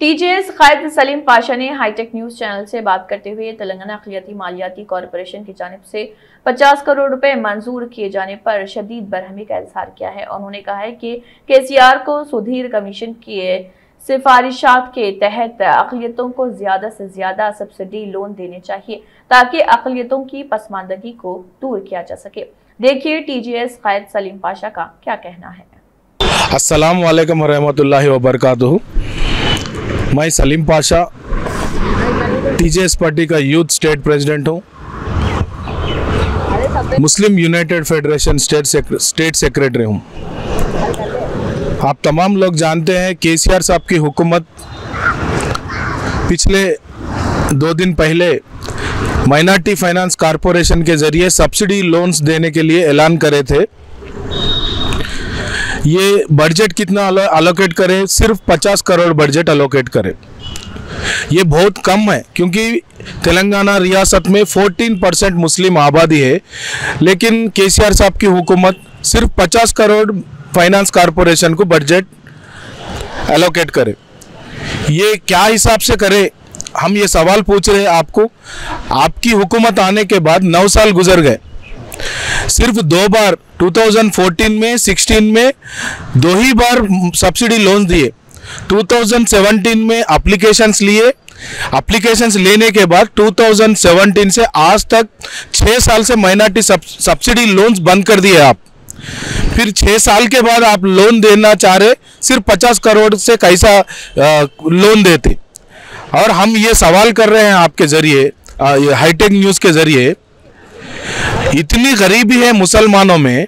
TJS कायद सलीम पाशा ने hi tech news channel से बात करते हुए तेलंगाना अक़लियती मालियाती कॉरपोरेशन की जानिब से 50 करोड़ रुपए मंजूर किए जाने पर शदीद बरहमी का इजहार किया है। उन्होंने कहा है कि केसीआर को सुधीर कमीशन किए सिफारिशात के तहत अक़लियतों को ज्यादा से ज्यादा सब्सिडी लोन देने चाहिए ताकि अक़लियतों की पसमानदगी को दूर किया जा सके। देखिए टीजेएस कायद सलीम पाशा का क्या कहना है। अस्सलाम वालेकुम रहमतुल्लाहि व बरकातुहू। मैं सलीम पाशा टीजेएस पार्टी का यूथ स्टेट प्रेसिडेंट हूँ। Muslim United federation state secretary हूँ। आप तमाम लोग जानते हैं केसीआर साहब की हुकूमत पिछले 2 दिन पहले माइनॉरिटी फाइनेंस कॉरपोरेशन के ज़रिए सब्सिडी लोन्स देने के लिए ऐलान करे थे। ये बजट कितना अलोकेट करें? सिर्फ 50 करोड़ बजट अलोकेट करें। ये बहुत कम है क्योंकि तेलंगाना रियासत में 14% मुस्लिम आबादी है, लेकिन केसीआर साहब की हुकूमत सिर्फ 50 करोड़ फाइनेंस कॉरपोरेशन को बजट एलोकेट करे। ये क्या हिसाब से करे? हम ये सवाल पूछ रहे हैं आपको। आपकी हुकूमत आने के बाद 9 साल गुजर गए, सिर्फ 2 बार 2014 में 16 में 2 ही बार सब्सिडी लोन दिए। 2017 में एप्लीकेशंस लिए, एप्लीकेशंस लेने के बाद 2017 से आज तक 6 साल से माइनॉरिटी सब्सिडी लोन्स बंद कर दिए आप। फिर 6 साल के बाद आप लोन देना चाह रहे, सिर्फ 50 करोड़ से कैसा लोन देते? और हम ये सवाल कर रहे हैं आपके ज़रिए, हाईटेक न्यूज़ के ज़रिए, इतनी गरीबी है मुसलमानों में।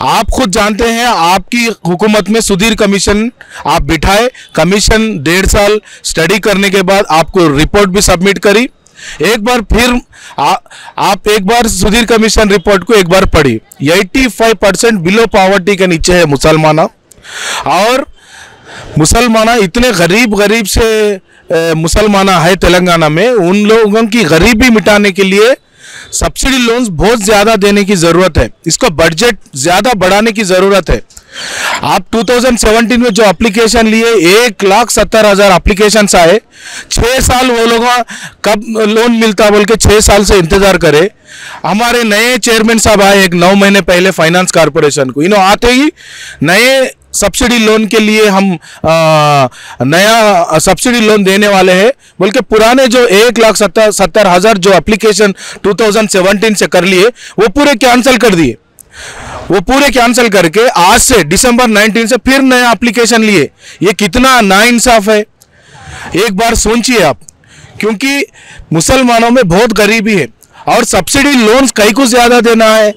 आप खुद जानते हैं आपकी हुकूमत में सुधीर कमीशन आप बिठाए, कमीशन 1.5 साल स्टडी करने के बाद आपको रिपोर्ट भी सबमिट करी। एक बार फिर आप एक बार सुधीर कमीशन रिपोर्ट को एक बार पढ़ी। 85% बिलो पॉवर्टी के नीचे है मुसलमाना, और मुसलमाना इतने गरीब से मुसलमाना है तेलंगाना में। उन लोगों की गरीबी मिटाने के लिए सब्सिडी लोन्स बहुत ज़्यादा देने की ज़रूरत है। इसको बजट ज़्यादा बढ़ाने की ज़रूरत है। आप 2017 में जो एप्लीकेशन लिए 1,70,000 एप्लीकेशंस आए, 6 साल वो लोग कब लोन मिलता बोल के 6 साल से इंतज़ार करे। हमारे नए चेयरमैन साहब आए एक 9 महीने पहले फाइनेंस कॉरपोरेशन को, इन्होंने आते ही नए सब्सिडी लोन के लिए हम नया सब्सिडी लोन देने वाले हैं बोल के पुराने जो 1,70,000 जो एप्लीकेशन 2017 से कर लिए वो पूरे कैंसिल कर दिए। वो पूरे कैंसिल करके आज से दिसंबर 19 से फिर नया एप्लीकेशन लिए। ये कितना नाइंसाफ है, एक बार सोचिए आप। क्योंकि मुसलमानों में बहुत गरीबी है और सब्सिडी लोन्स कई को ज़्यादा देना है।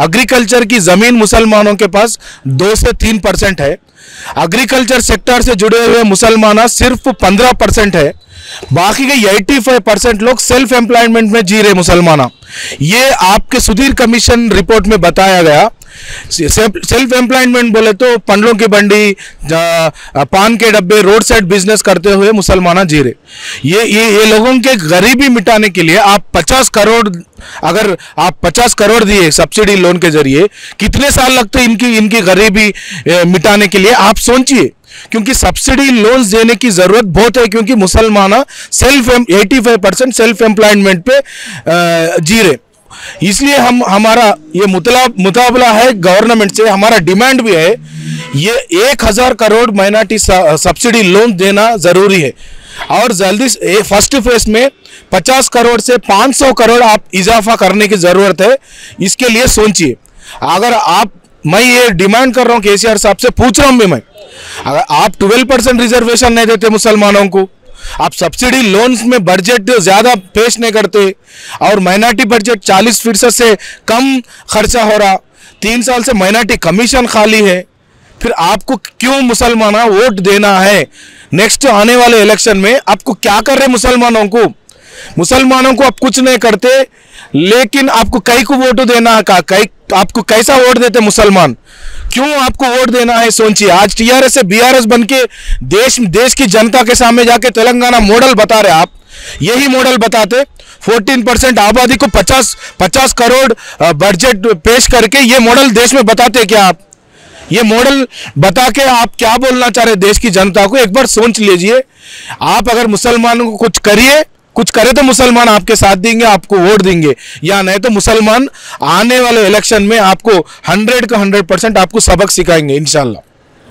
एग्रीकल्चर की ज़मीन मुसलमानों के पास 2 से 3% है। एग्रीकल्चर सेक्टर से जुड़े हुए मुसलमान सिर्फ 15% है। बाकी के 85% लोग सेल्फ एम्प्लॉयमेंट में जी रहे मुसलमान। ये आपके सुधीर कमीशन रिपोर्ट में बताया गया। सेल्फ एम्प्लॉयमेंट बोले तो पंडलों की बंडी, पान के डब्बे, रोड साइड बिजनेस करते हुए मुसलमान जी रहे। ये लोगों के गरीबी मिटाने के लिए आप 50 करोड़, अगर आप 50 करोड़ दिए सब्सिडी लोन के जरिए, कितने साल लगते इनकी गरीबी मिटाने के लिए? आप सोचिए। क्योंकि सब्सिडी लोन्स देने की जरूरत बहुत है, क्योंकि मुसलमान 85% सेल्फ एम्प्लॉयमेंट पे जी रहे। इसलिए हमारा ये मुताबला है गवर्नमेंट से, हमारा डिमांड भी है ये 1000 करोड़ माइनॉरिटी सब्सिडी लोन देना जरूरी है। और जल्दी फर्स्ट फेज में 50 करोड़ से 500 करोड़ आप इजाफा करने की जरूरत है। इसके लिए सोचिए। अगर मैं ये डिमांड कर रहा हूँ केसीआर साहब से, पूछ रहा हूँ भी मैं, अगर आप 12% रिजर्वेशन नहीं देते मुसलमानों को, आप सब्सिडी लोन्स में बजट ज़्यादा पेश नहीं करते और माइनॉरिटी बजट 40% से कम खर्चा हो रहा, 3 साल से माइनॉरिटी कमीशन खाली है, फिर आपको क्यों मुसलमान वोट देना है? नेक्स्ट आने वाले इलेक्शन में आपको क्या कर रहे मुसलमानों को? मुसलमानों को आप कुछ नहीं करते, लेकिन आपको कई को वोट देना है। आपको कैसा वोट देते मुसलमान? क्यों आपको वोट देना है? सोचिए। आज टीआरएस से बीआरएस बन के देश की जनता के सामने जाके तेलंगाना मॉडल बता रहे आप। यही मॉडल बताते 14% आबादी को 50 करोड़ बजट पेश करके ये मॉडल देश में बताते क्या आप? ये मॉडल बता के आप क्या बोलना चाह रहे देश की जनता को, एक बार सोच लीजिए। आप अगर मुसलमानों को कुछ करिए, कुछ करे तो मुसलमान आपके साथ देंगे, आपको वोट देंगे, या नहीं तो मुसलमान आने वाले इलेक्शन में आपको 100 का 100% आपको सबक सिखाएंगे इंशाल्लाह।